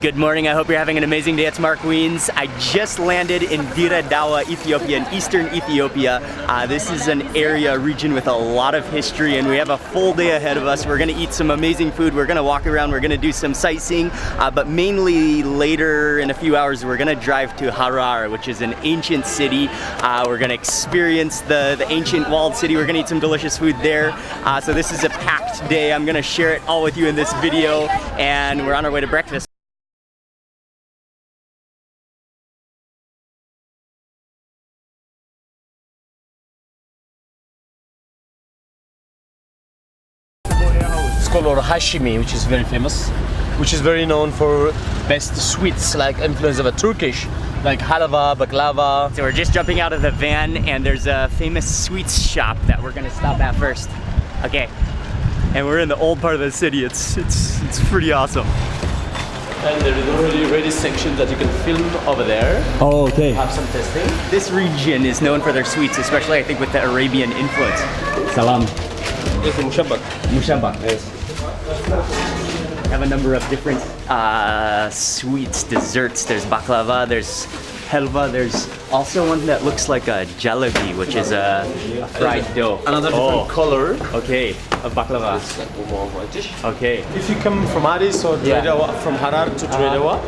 Good morning, I hope you're having an amazing day. It's Mark Weens. I just landed in Dire Dawa, Ethiopia, in eastern Ethiopia. This is an area, region with a lot of history, and we have a full day ahead of us. We're gonna eat some amazing food, we're gonna walk around, we're gonna do some sightseeing, but mainly later in a few hours, we're gonna drive to Harar, which is an ancient city. We're gonna experience the ancient walled city. We're gonna eat some delicious food there. So this is a packed day. I'm gonna share it all with you in this video, and we're on our way to breakfast. Or Hashimi, which is very famous, which is very known for best sweets, like influence of a Turkish, like halava, baklava. So we're just jumping out of the van, and there's a famous sweets shop that we're gonna stop at first. Okay, and we're in the old part of the city. It's pretty awesome. And there is already ready section that you can film over there. Oh, okay. Have some testing. This region is known for their sweets, especially I think with the Arabian influence. Salam. Yes, mushabbak. Mushabbak. Yes. We have a number of different sweets, desserts. There's baklava, there's helva, there's also one that looks like a jalebi, which is a fried dough. Another different color. Okay, of baklava. Okay. If you come from Addis or from Harar to Dawa,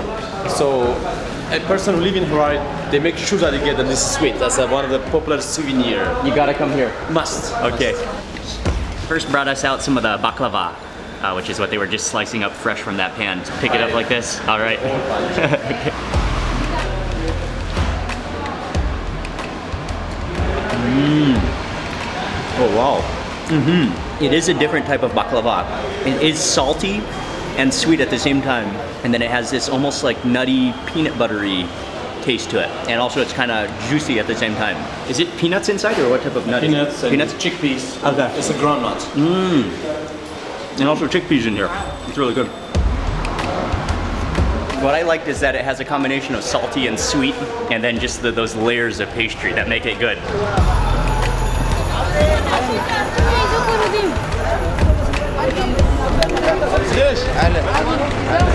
so a person who live in Harar, they make sure that they get this sweet. That's one of the popular souvenir. You gotta come here. Must. Okay. First brought us out some of the baklava, which is what they were just slicing up fresh from that pan. Just pick it up like this. All right. Okay. Oh wow. It is a different type of baklava. It is salty and sweet at the same time. And then it has this almost like nutty, peanut buttery taste to it. And also it's kind of juicy at the same time. Is it peanuts inside or what type of nut? Peanuts and peanuts? chickpeas. Okay. It's a groundnut. And also chickpeas in here. It's really good. What I liked is that it has a combination of salty and sweet, and then just those layers of pastry that make it good.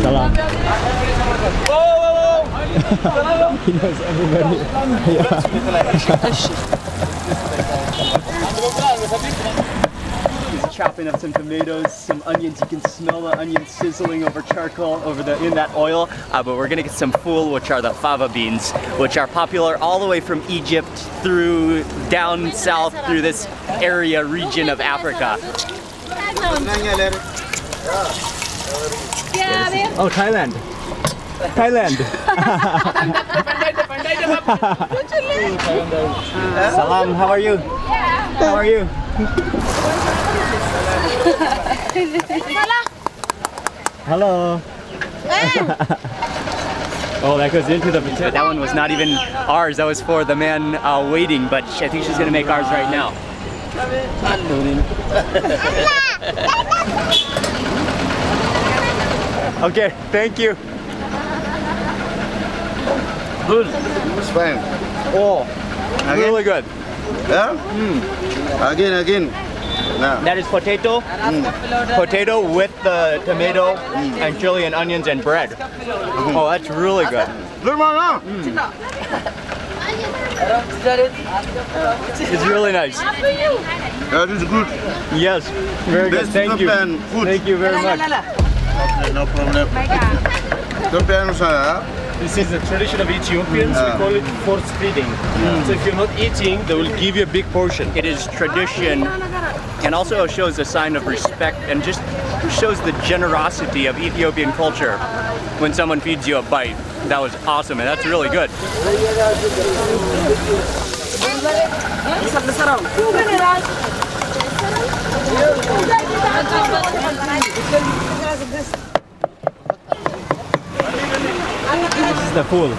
Salam. He knows everybody. He's chopping up some tomatoes, some onions. You can smell the onions sizzling over charcoal in that oil. But we're gonna get some fool, which are the fava beans, which are popular all the way from Egypt through down south through this area region of Africa. Oh, Thailand. Thailand. Salam, how are you? How are you? Hello. Oh, that goes into the potato. That one was not even ours. That was for the man waiting, but I think she's gonna make ours right now. Okay, thank you. Good. It's fine. Oh, really good. Yeah? Again. No. That is potato. Potato with the tomato and chili and onions and bread. Oh, that's really good. Good man, It's really nice. That is good. Yes, very good. Best Thank you. food. Thank you very much. No problem. Good plan, sir. This is the tradition of Ethiopians. We call it force feeding. So if you're not eating, they will give you a big portion. It is tradition, and also shows a sign of respect, and just shows the generosity of Ethiopian culture when someone feeds you a bite. That was awesome, and that's really good. This is the pool.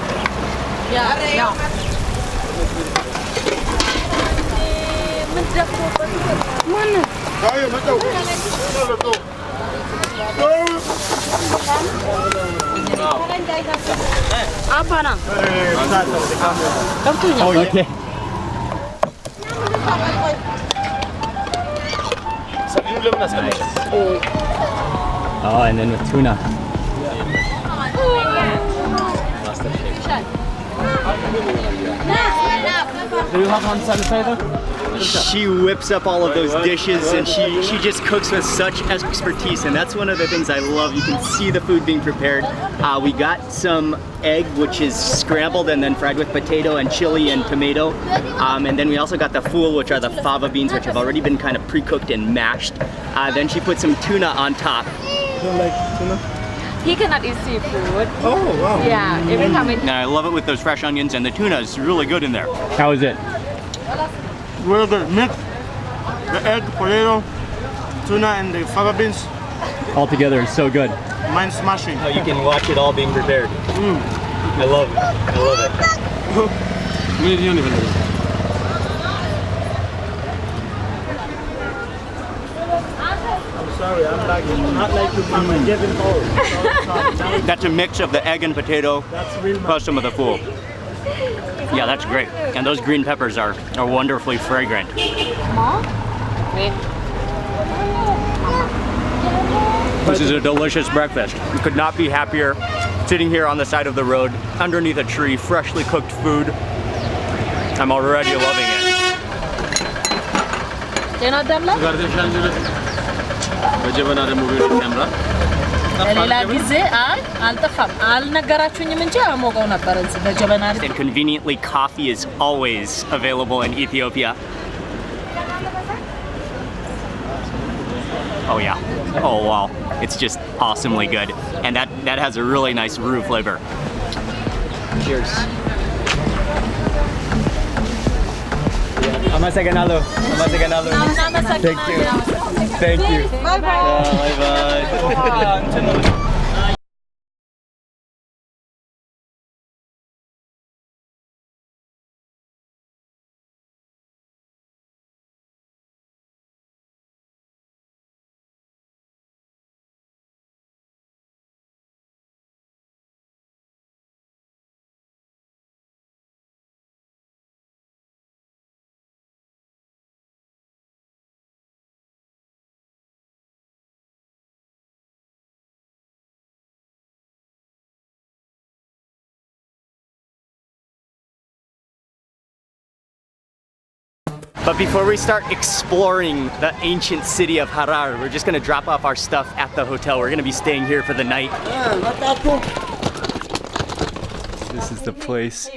Oh, okay. Nice. Oh, and then with tuna. Do you have hand sanitizer? She whips up all of those dishes and she just cooks with such expertise, and that's one of the things I love. You can see the food being prepared. We got some egg, which is scrambled and then fried with potato and chili and tomato. And then we also got the fool, which are the fava beans, which have already been kind of pre-cooked and mashed. Then she put some tuna on top. You don't like tuna? He cannot eat seafood. Oh, wow. Yeah, every time And I love it with those fresh onions, and the tuna is really good in there. How is it? Really good. Mix the egg, potato, tuna, and the fava beans. All together is so good. Mine's smashing. Oh, you can watch it all being prepared. I love it. I love it. Sorry, I'm not like you, Mama. Getting old. That's a mix of the egg and potato plus some of the fool. Yeah, that's great. And those green peppers are wonderfully fragrant. This is a delicious breakfast. You could not be happier sitting here on the side of the road, underneath a tree, freshly cooked food. I'm already loving it. And conveniently, coffee is always available in Ethiopia. Oh yeah. Oh wow. It's just awesomely good. And that has a really nice roux flavor. Cheers. Amasaganalo. Amasaganalo. Thank you. Thank you. Bye bye. Bye bye. But before we start exploring the ancient city of Harar, we're just gonna drop off our stuff at the hotel. We're gonna be staying here for the night. This is the place.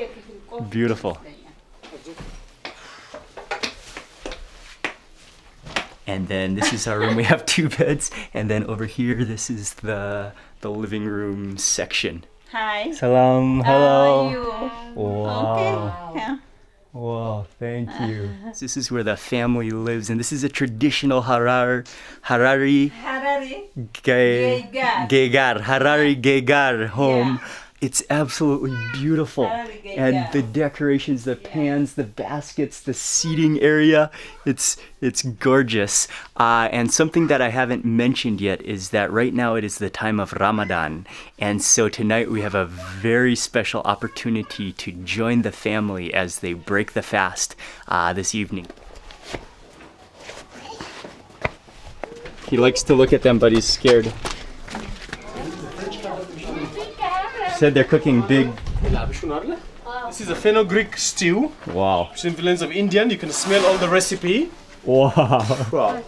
Beautiful. And then this is our room. We have 2 beds. And then over here, this is the living room section. Hi. Salam. Hello. How are you? Wow. Okay. Yeah. Wow, thank you. This is where the family lives, and this is a traditional Harari Gegar home. Yeah. It's absolutely beautiful. And the decorations, the pans, the baskets, the seating area, it's gorgeous. And something that I haven't mentioned yet is that right now it is the time of Ramadan. And so tonight we have a very special opportunity to join the family as they break the fast this evening. He likes to look at them, but he's scared. Said they're cooking big. This is a fenugreek stew. Wow. It's influence of Indian. You can smell all the recipe. Wow.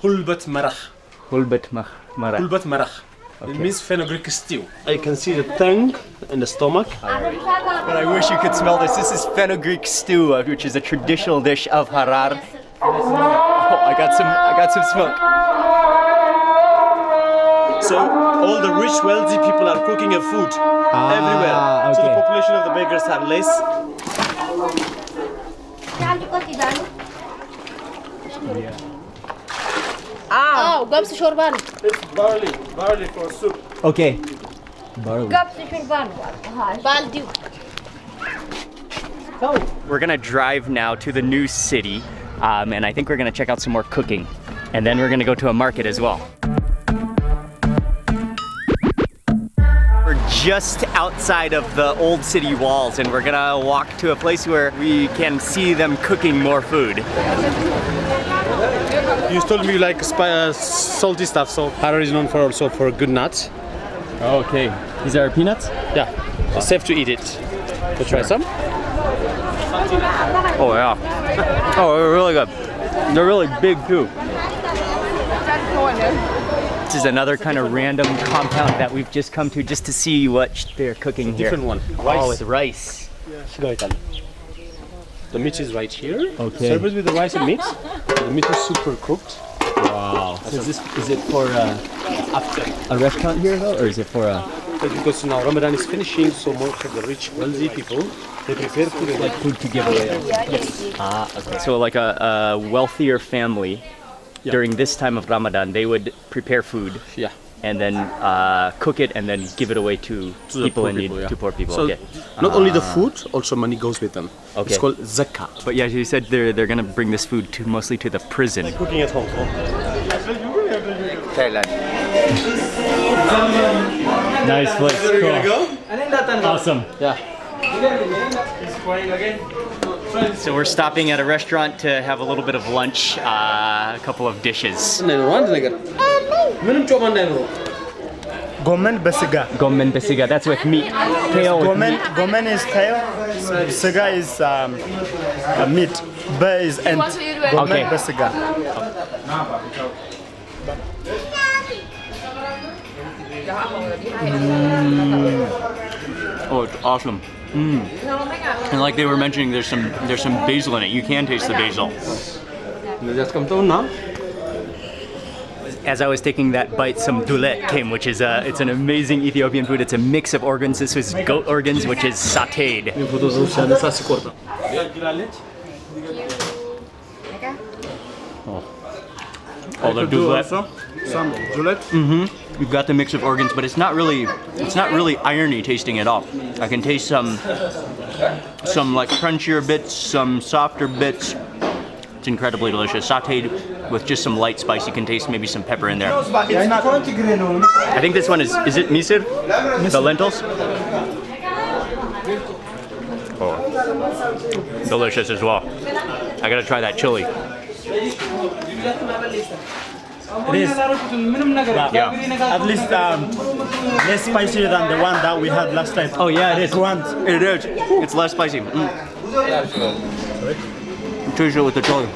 Hulbat marach. Hulbat marach. Hulbat marach. It means fenugreek stew. I can see the tongue and the stomach. But I wish you could smell this. This is fenugreek stew, which is a traditional dish of Harar. Oh, I got some smoke. So all the rich, wealthy people are cooking a food everywhere. So the population of the beggars are less. قبس شوربان It's barley for soup. Okay. قبس شوربان بالديو. We're gonna drive now to the new city, and I think we're gonna check out some more cooking, and then we're gonna go to a market as well. We're just outside of the old city walls, and we're gonna walk to a place where we can see them cooking more food. You told me you like salty stuff, so Harar is known for good nuts. Okay. These are peanuts? Yeah, it's safe to eat it. So try some. Oh yeah. Oh, they're really good. They're really big too. This is another kind of random compound that we've just come to just to see what they're cooking here. Different one. Oh, Rice. with rice. The meat is right here. Okay. Serve it with the rice and meat. The meat is super cooked. Wow. So is it for a restaurant here though, or is it for a? Because now Ramadan is finishing, so most of the rich, wealthy people, they prepare food Like food to give away. Yes. Ah, okay. So like a wealthier family during this time of Ramadan, they would prepare food Yeah. and then cook it and then give it away to the people poor in need, people, yeah. to poor people. So Okay. not only the food, also money goes with them. Okay. It's called zakah. But yeah, you said they're gonna bring this food to mostly to the prison. Cooking at home. Nice place. Cool. Go? Awesome. Yeah. So we're stopping at a restaurant to have a little bit of lunch, a couple of dishes. Gomen besiga. Gomen besiga, that's with meat. Kale with meat. Gomen is tail. Siga is meat. Be is ant. Gomen Okay. besiga. Oh, it's awesome. And like they were mentioning, there's some basil in it. You can taste the basil. As I was taking that bite, some dulet came, which is it's an amazing Ethiopian food. It's a mix of organs. This was goat organs, which is sautéed. Oh, the dulet. Some dulet. You've got the mix of organs, but it's not really irony tasting at all. I can taste some like crunchier bits, some softer bits. It's incredibly delicious. Sautéed with just some light spice. You can taste maybe some pepper in there. I think this one is it misir? The lentils? Oh, delicious as well. I gotta try that chili. It is. Yeah. At least less spicier than the one that we had last time. Oh yeah, it is. Grunt. It is. It's less spicy. Taste it with the chili.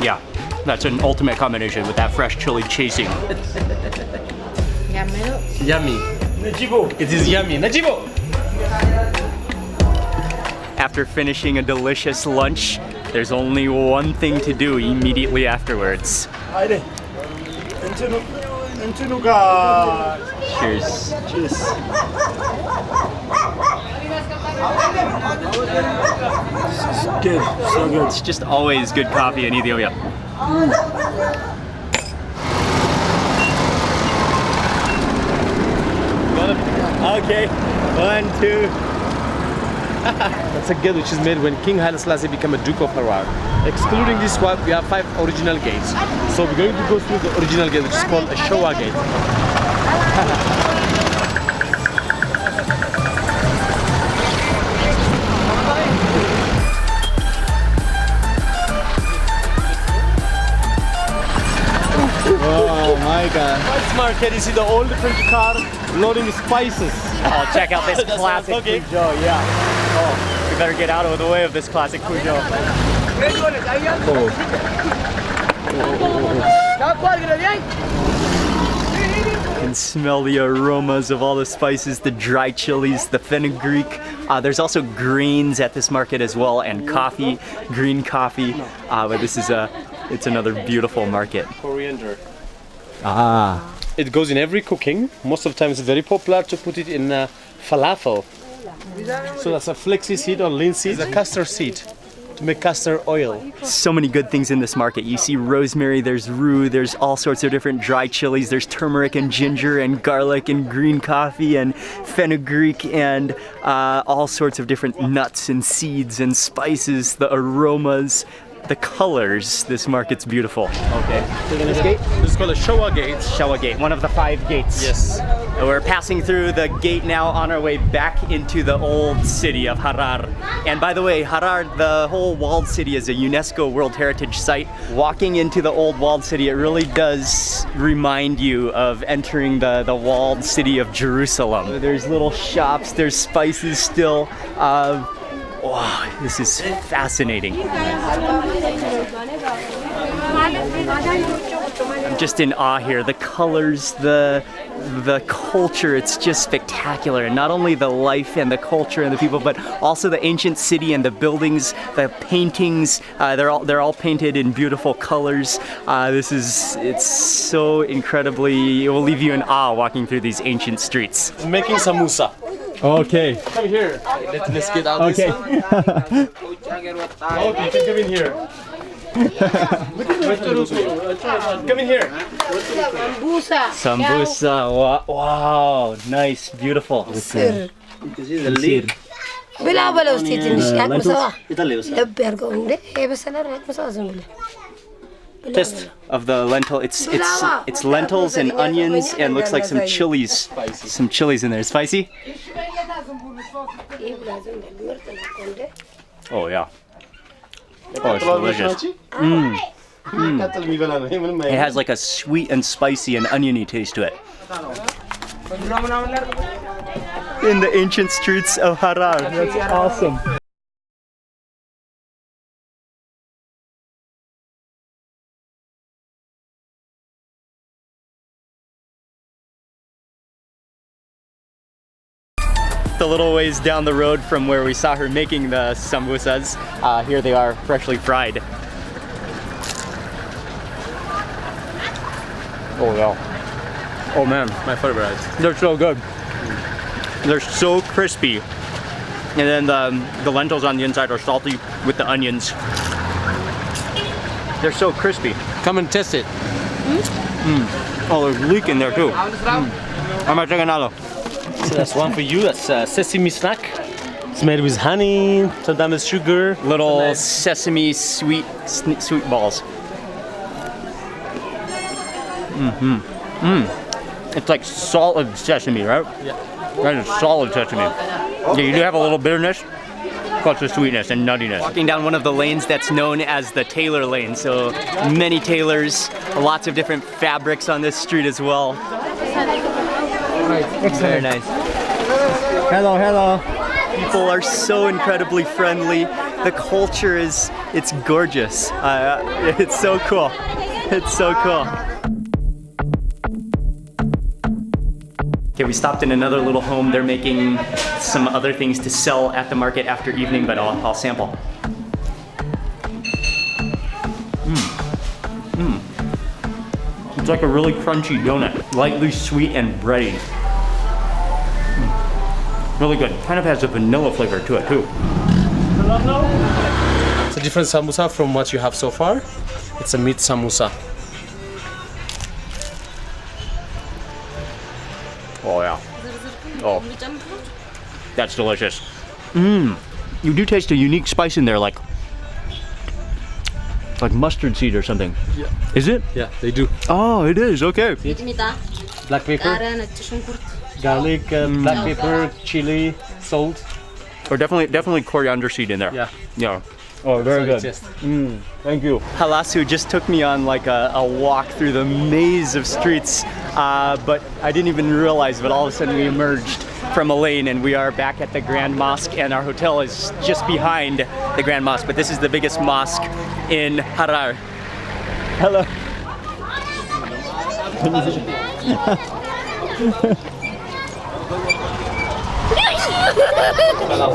Yeah, that's an ultimate combination with that fresh chili chasing. Yummy. It is yummy. Najibo! After finishing a delicious lunch, there's only one thing to do immediately afterwards. Haydi. Cheers. Cheers. Good. So good. It's just always good coffee in Ethiopia. Okay. 1, 2. That's a gate which is made when King Haile Selassie became a Duke of Harar. Excluding this one, we have 5 original gates. So we're going to go through the original gate, which is called a Showa gate. Oh my God. Spice market, you see the old French car loading spices. Oh, check out this classic okay. Pujo, yeah. Oh, we better get out of the way of this classic Pujo. You can smell the aromas of all the spices, the dry chilies, the fenugreek. There's also grains at this market as well, and coffee, green coffee. But this is it's another beautiful market. Coriander. Ah. It goes in every cooking. Most of the time it's very popular to put it in falafel. So that's a flaxseed seed or linseed. It's a castor seed to make castor oil. So many good things in this market. You see rosemary, there's rue, there's all sorts of different dry chilies. There's turmeric and ginger and garlic and green coffee and fenugreek and all sorts of different nuts and seeds and spices, the aromas. the colors. This market's beautiful. Okay. Taking this gate? This is called a Showa gate. Showa Gate, one of the 5 gates. Yes. We're passing through the gate now on our way back into the old city of Harar. And by the way, Harar, the whole walled city, is a UNESCO World Heritage Site. Walking into the old walled city, it really does remind you of entering the walled city of Jerusalem. There's little shops, there's spices still. Wow, this is fascinating. I'm just in awe here. The colors, the culture, it's just spectacular. And not only the life and the culture and the people, but also the ancient city and the buildings, the paintings. They're all painted in beautiful colors. It's so incredibly, it will leave you in awe walking through these ancient streets. Making samosa. Okay. Come here. Let's get out Okay. this one. Okay, you can come in here. Come in here. Sambusa, wow, nice, beautiful. بلا بلا وستيتي نشاك مسوا Lentils? لب يرجعون ده بس أنا رأيت مسوا زميله Taste of the lentil. It's lentils and onions and looks like some chilies. Some chilies in there. Spicy? Oh yeah. Oh, it's delicious. It has like a sweet and spicy and oniony taste to it. In the ancient streets of Harar. That's awesome. A little ways down the road from where we saw her making the sambusas. Here they are, freshly fried. Oh wow. Oh man, My favorite. they're so good. They're so crispy. And then the lentils on the inside are salty with the onions. They're so crispy. Come and test it. Oh, there's leek in there too. I'm gonna take another. So that's one for you. That's a sesame snack. It's made with honey, sometimes sugar. Little sesame sweet balls. It's like solid sesame, right? Yeah. That is solid sesame. Yeah, you do have a little bitterness, plus the sweetness and nuttiness. Walking down one of the lanes that's known as the tailor lane. So many tailors, lots of different fabrics on this street as well. Very nice. Hello, hello. People are so incredibly friendly. The culture it's gorgeous. It's so cool. It's so cool. Okay, we stopped in another little home. They're making some other things to sell at the market after evening, but I'll sample. It's like a really crunchy donut, lightly sweet and bready. Really good. Kind of has a vanilla flavor to it too. It's a different samosa from what you have so far. It's a meat samosa. Oh yeah. Oh, that's delicious. You do taste a unique spice in there, like mustard seed or something. Yeah. Is it? Yeah, they do. Oh, it is. Okay. Black pepper, garlic, black pepper, chili, salt. Or definitely coriander seed in there. Yeah. Yeah. Oh, very good. Thank you. Halasu just took me on like a walk through the maze of streets, but I didn't even realize, but all of a sudden we emerged from a lane and we are back at the Grand Mosque, and our hotel is just behind the Grand Mosque, but this is the biggest mosque in Harar. Hello.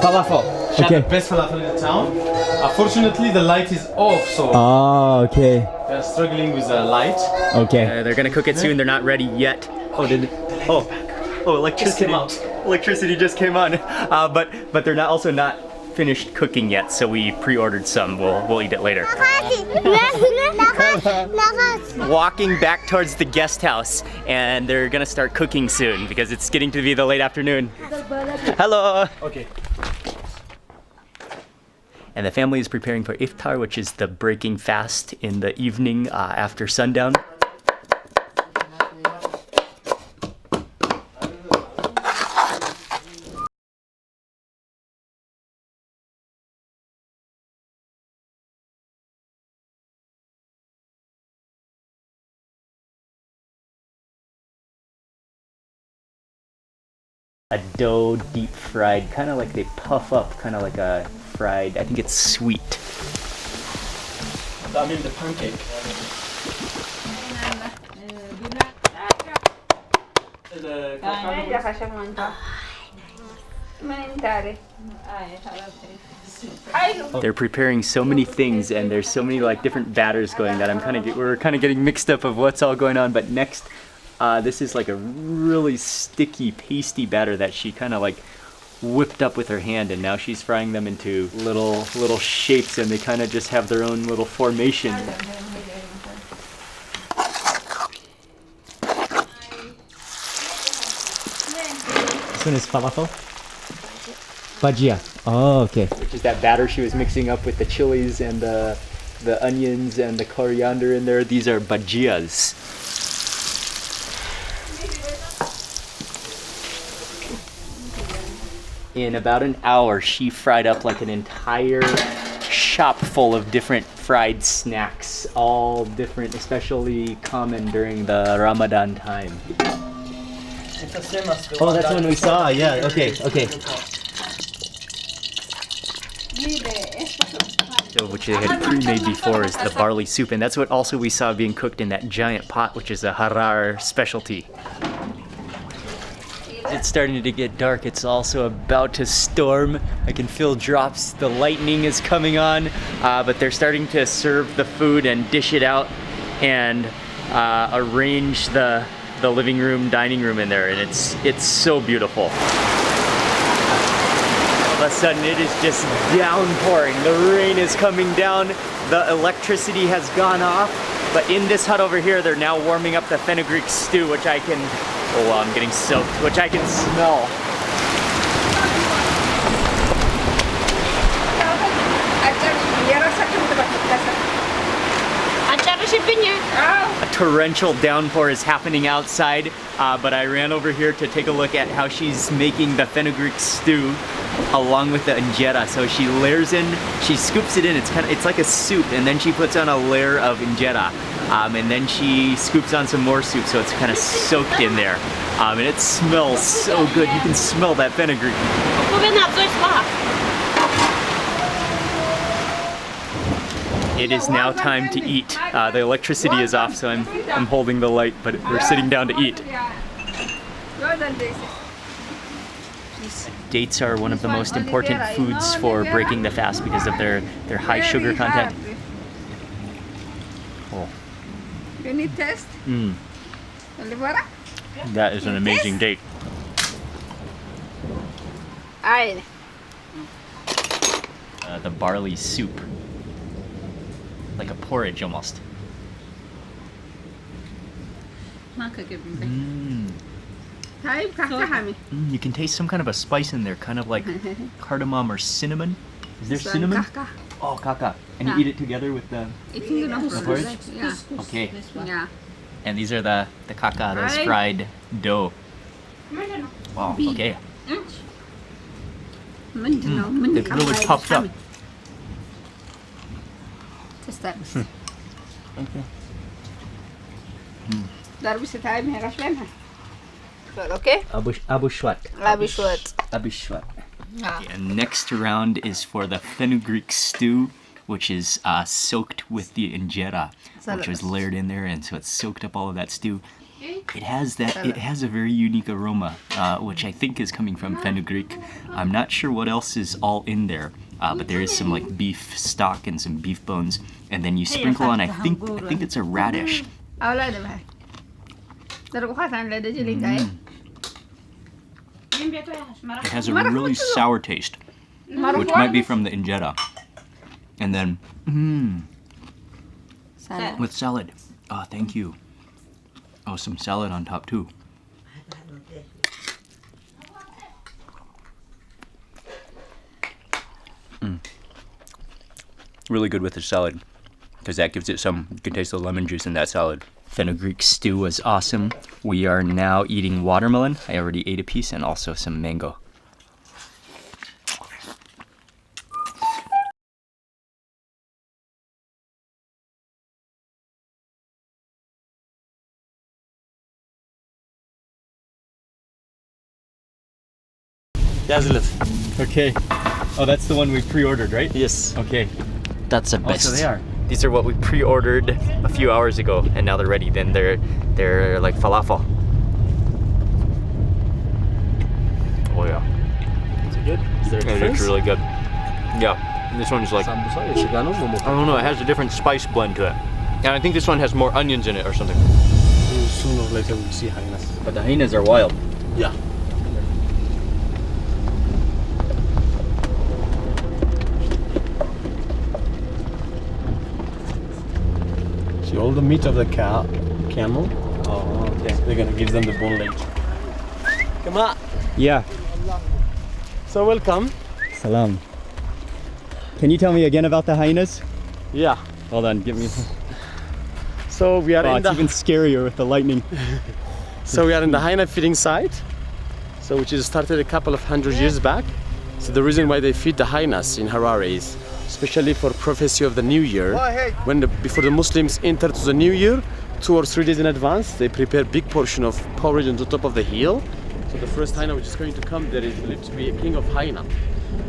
Falafel. Okay. The best falafel in the town. Unfortunately, the light is off, so Oh, okay. they're struggling with the light. Okay. They're gonna cook it soon. They're not ready yet. Oh, electricity! Electricity just came on. But they're also not finished cooking yet. So we pre-ordered some. We'll eat it later. Walking back towards the guest house, and they're gonna start cooking soon because it's getting to be the late afternoon. Hello. Okay. And the family is preparing for iftar, which is the breaking fast in the evening after sundown. A dough deep fried, kind of like they puff up, kind of like a fried, I think it's sweet. I mean the pancake. They're preparing so many things, and there's so many like different batters going that we're kind of getting mixed up of what's all going on. But next, this is like a really sticky, pasty batter that she kind of like whipped up with her hand, and now she's frying them into little shapes, and they kind of just have their own little formation. This one is falafel? Bajia. Oh, okay. Which is that batter she was mixing up with the chilies and the onions and the coriander in there. These are bajias. In about an hour, she fried up like an entire shop full of different fried snacks, all different, especially common during the Ramadan time. Oh, that's the one we saw. Yeah. Okay. So, which they had pre-made before, is the barley soup, and that's what also we saw being cooked in that giant pot, which is a Harar specialty. It's starting to get dark. It's also about to storm. I can feel drops. The lightning is coming on, but they're starting to serve the food and dish it out and arrange the living room, dining room in there, and it's so beautiful. All of a sudden, it is just downpouring. The rain is coming down. The electricity has gone off, but in this hut over here, they're now warming up the fenugreek stew, which I can. Oh wow, I'm getting soaked, which I can smell. A torrential downpour is happening outside, but I ran over here to take a look at how she's making the fenugreek stew along with the injera. So she layers in, she scoops it in, it's like a soup, and then she puts on a layer of injera. And then she scoops on some more soup, so it's kind of soaked in there. And it smells so good. You can smell that fenugreek. It is now time to eat. The electricity is off, so I'm holding the light, but we're sitting down to eat. Dates are one of the most important foods for breaking the fast because of their high sugar content. Oh. You need taste? That is an amazing date. The barley soup. Like a porridge almost. You can taste some kind of a spice in there, kind of like cardamom or cinnamon. Is there cinnamon? Oh, kaka. And you eat it together with the porridge? Yeah. Okay. Yeah. And these are the kaka, those fried dough. Wow, okay. It really puffed up. Just that. Okay? Abushwat. Abishwat. Okay, and next round is for the fenugreek stew, which is soaked with the injera, which was layered in there, and so it's soaked up all of that stew. It has a very unique aroma, which I think is coming from fenugreek. I'm not sure what else is all in there, but there is some like beef stock and some beef bones, and then you sprinkle on, I think it's a radish. It has a really sour taste, which might be from the injera. And then, with salad. Oh, thank you. Oh, some salad on top too. really good with the salad because that gives it some, you can taste the lemon juice in that salad. Fenugreek stew was awesome. We are now eating watermelon. I already ate a piece and also some mango. Yazlet. Okay. Oh, that's the one we pre-ordered, right? Yes. Okay. That's the Oh, best. so they are. These are what we pre-ordered a few hours ago and now they're ready. Then they're like falafel. Oh yeah. Is it good? Is there a It difference? looks really good. Yeah, this one's like, I Sambusa, Ishigano, Momo. don't know, it has a different spice blend to it. And I think this one has more onions in it or something. Sooner or later we'll see hyenas. But the hyenas are wild. Yeah. See all the meat of the camel. Oh, okay. They're gonna give them the bone later. Come on. Yeah. So welcome. Salam. Can you tell me again about the hyenas? Yeah. Hold on, give me. So we are Oh, in it's the even scarier with the lightning. So we are in the hyena feeding site, so which is started a couple of hundred years back. So the reason why they feed the hyenas in Harar is especially for prophecy of the new year. When before the Muslims enter to the new year, 2 or 3 days in advance, they prepare big portion of porridge on the top of the hill. So the first hyena which is going to come there is believed to be a king of hyena.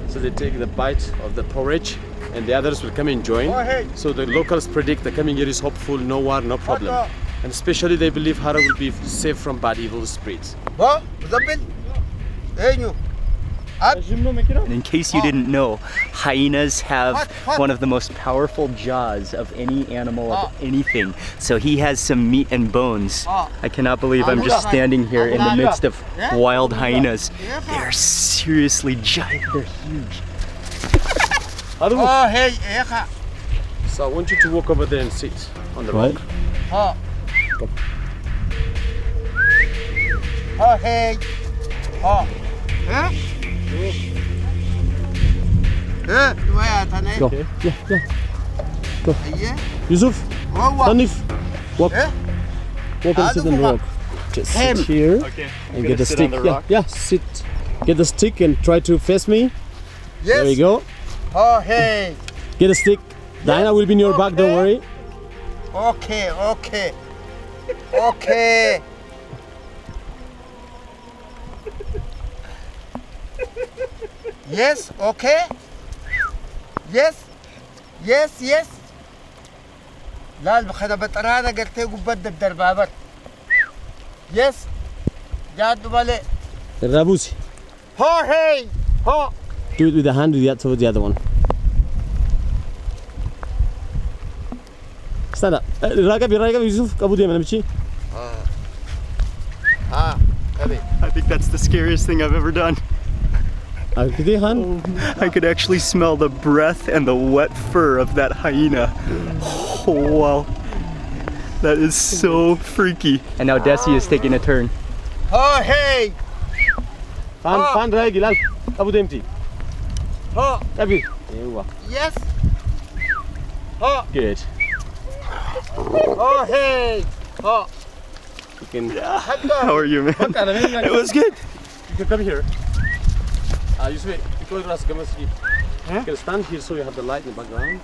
So they take the bite of the porridge and the others will come and join. So the locals predict the coming year is hopeful, no war, no problem. And especially they believe Harar will be safe from bad evil spirits. And in case you didn't know, hyenas have one of the most powerful jaws of any animal of anything. So he has some meat and bones. I cannot believe I'm just standing here in the midst of wild hyenas. They are seriously giant, they're huge. So I want you to walk over there and sit on the rock. Go. Yeah. Go. Yusuf, Hanif, walk. Walk and sit on the rock. Just sit here and get the stick. Yeah, sit. Get the stick and try to face me. Yes. There you go. Get a stick. Diana will be in your back, don't worry. Okay. Yes, okay. Yes. لا المخدة بطرانة قلت له بدل الدربابات. Yes. جاد مالي. Rabusi. Hey. Do it with the hand, do that towards the other one. Stand up. Ragab, Yusuf, Kabu diye mana I think that's the scariest thing I've ever done. I could actually smell the breath and the wet fur of that hyena. Oh, wow. That is so freaky. And now Desi is taking a turn. Hey. Fan ragi lal. Abu demti. Abi. Yes. Good. Hey. You can. How are you, man? It was good. You can come here. Yusuf, you can stand here so you have the light in the background.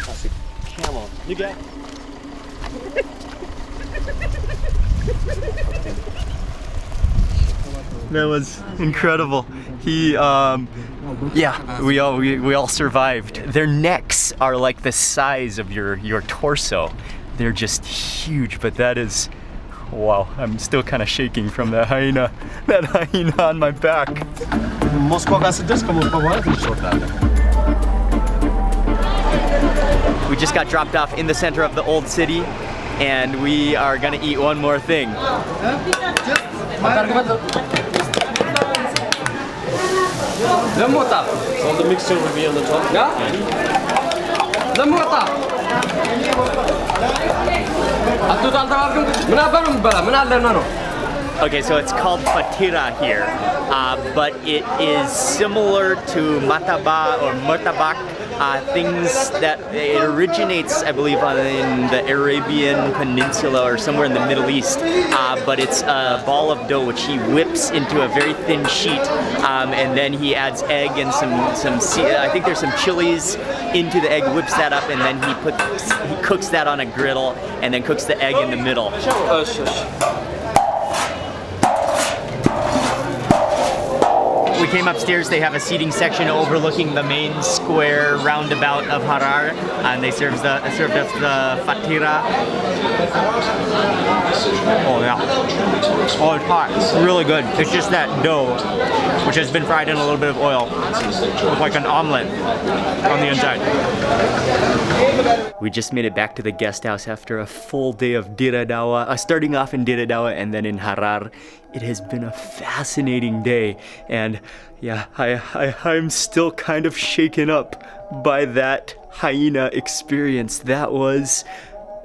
That's it. Come on. You get. That was incredible. We all survived. Their necks are like the size of your torso. They're just huge, but that is, wow, I'm still kind of shaking from that hyena on my back. We just got dropped off in the center of the old city, and we are gonna eat one more thing. So the mixture will be on the top. Okay, so it's called fatira here, but it is similar to mataba or murtabak, things that it originates, I believe, in the Arabian Peninsula or somewhere in the Middle East. But it's a ball of dough which he whips into a very thin sheet, and then he adds egg and I think there's some chilies into the egg, whips that up, and then he cooks that on a griddle, and then cooks the egg in the middle. We came upstairs. They have a seating section overlooking the main square roundabout of Harar, and they served us the fatira. Oh yeah. Oh, it's hot. It's really good. It's just that dough, which has been fried in a little bit of oil, with like an omelet on the inside. We just made it back to the guest house after a full day of Dira Dawa, starting off in Dira Dawa and then in Harar. It has been a fascinating day, and yeah, I'm still kind of shaken up by that hyena experience. That was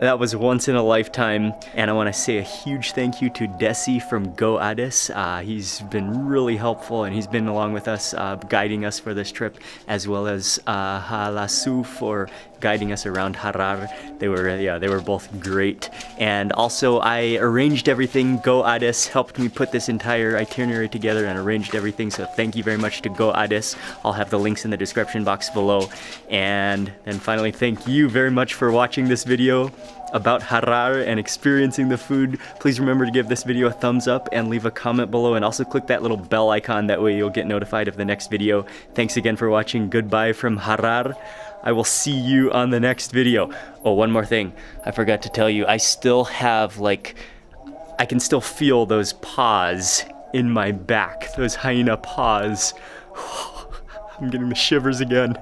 once in a lifetime, and I want to say a huge thank you to Desi from Go Addis. He's been really helpful, and he's been along with us, guiding us for this trip, as well as Halasu for guiding us around Harar. They were both great. And also, I arranged everything. Go Addis helped me put this entire itinerary together and arranged everything, so thank you very much to Go Addis. I'll have the links in the description box below. And then finally, thank you very much for watching this video about Harar and experiencing the food. Please remember to give this video a thumbs up and leave a comment below, and also click that little bell icon. That way you'll get notified of the next video. Thanks again for watching. Goodbye from Harar. I will see you on the next video. Oh, one more thing. I forgot to tell you, I still have I can still feel those paws in my back, those hyena paws. I'm getting the shivers again.